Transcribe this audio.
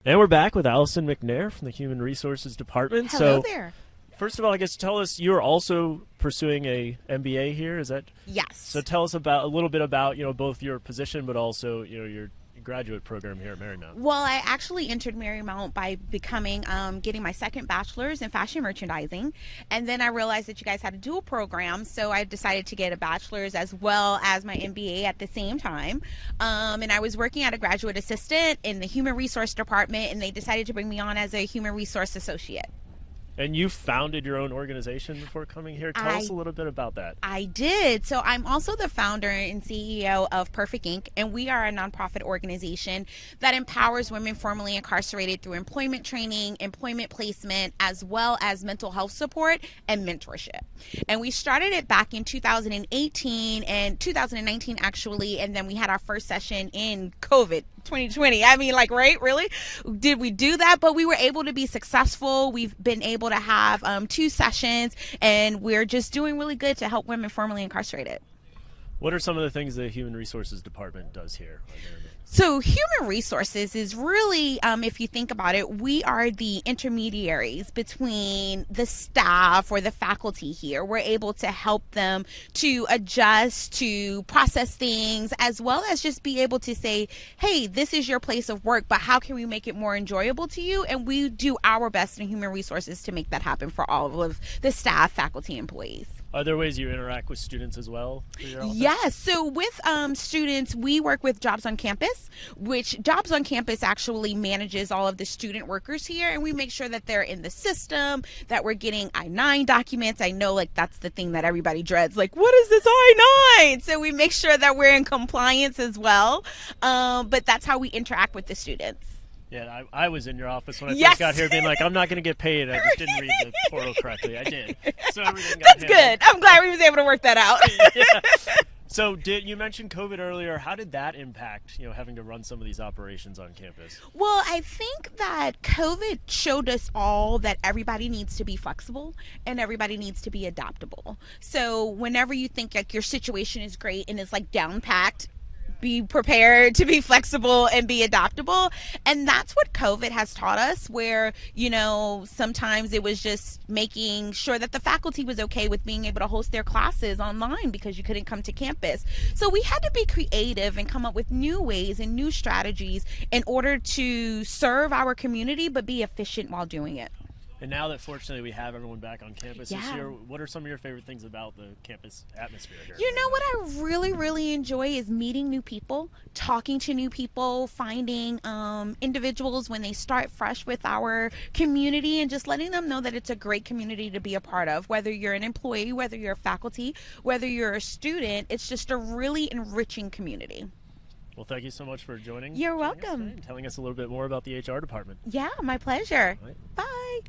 And we're back with Alyson McNair from the Human Resources Department. Hello there. First of all, I guess tell us, you're also pursuing a MBA here, is that? Yes. So tell us a little bit about, both your position, but also, your graduate program here at Marymount. Well, I actually entered Marymount by getting my second bachelor's in fashion merchandising. And then I realized that you guys had a dual program. So I decided to get a bachelor's as well as my MBA at the same time. And I was working at a graduate assistant in the human resource department, and they decided to bring me on as a human resource associate. And you founded your own organization before coming here. Tell us a little bit about that. I did. So I'm also the founder and CEO of Perfect Inc., and we are a nonprofit organization that empowers women formerly incarcerated through employment training, employment placement, as well as mental health support and mentorship. And we started it back in 2018 and 2019, actually, and then we had our first session in COVID 2020. I mean, right? Really? Did we do that? But we were able to be successful. We've been able to have 2 sessions, and we're just doing really good to help women formerly incarcerated. What are some of the things the Human Resources Department does here? So human resources is really, if you think about it, we are the intermediaries between the staff or the faculty here. We're able to help them to adjust, to process things, as well as just be able to say, hey, this is your place of work, but how can we make it more enjoyable to you? And we do our best in human resources to make that happen for all of the staff, faculty, employees. Are there ways you interact with students as well? Yes. So with students, we work with Jobs on Campus, which Jobs on Campus actually manages all of the student workers here, and we make sure that they're in the system, that we're getting I-9 documents. I know that's the thing that everybody dreads. What is this I-9? So we make sure that we're in compliance as well. But that's how we interact with the students. Yeah, I was in your office when I Yes. first got here being like, I'm not going to get paid. I just didn't read the portal correctly. I did. So everything got That's handled. good. I'm glad we was able to work that out. Yeah. So you mentioned COVID earlier. How did that impact, having to run some of these operations on campus? Well, I think that COVID showed us all that everybody needs to be flexible and everybody needs to be adaptable. So whenever you think your situation is great and it's down packed, be prepared to be flexible and be adaptable. And that's what COVID has taught us, where, sometimes it was just making sure that the faculty was okay with being able to host their classes online because you couldn't come to campus. So we had to be creative and come up with new ways and new strategies in order to serve our community, but be efficient while doing it. And now that fortunately we have everyone back on campus this Yeah. year, what are some of your favorite things about the campus atmosphere here? What I really, really enjoy is meeting new people, talking to new people, finding individuals when they start fresh with our community, and just letting them know that it's a great community to be a part of. Whether you're an employee, whether you're a faculty, whether you're a student, it's just a really enriching community. Well, thank you so much for joining. You're joining us welcome. today and telling us a little bit more about the HR department. Yeah, my pleasure. All right. Bye.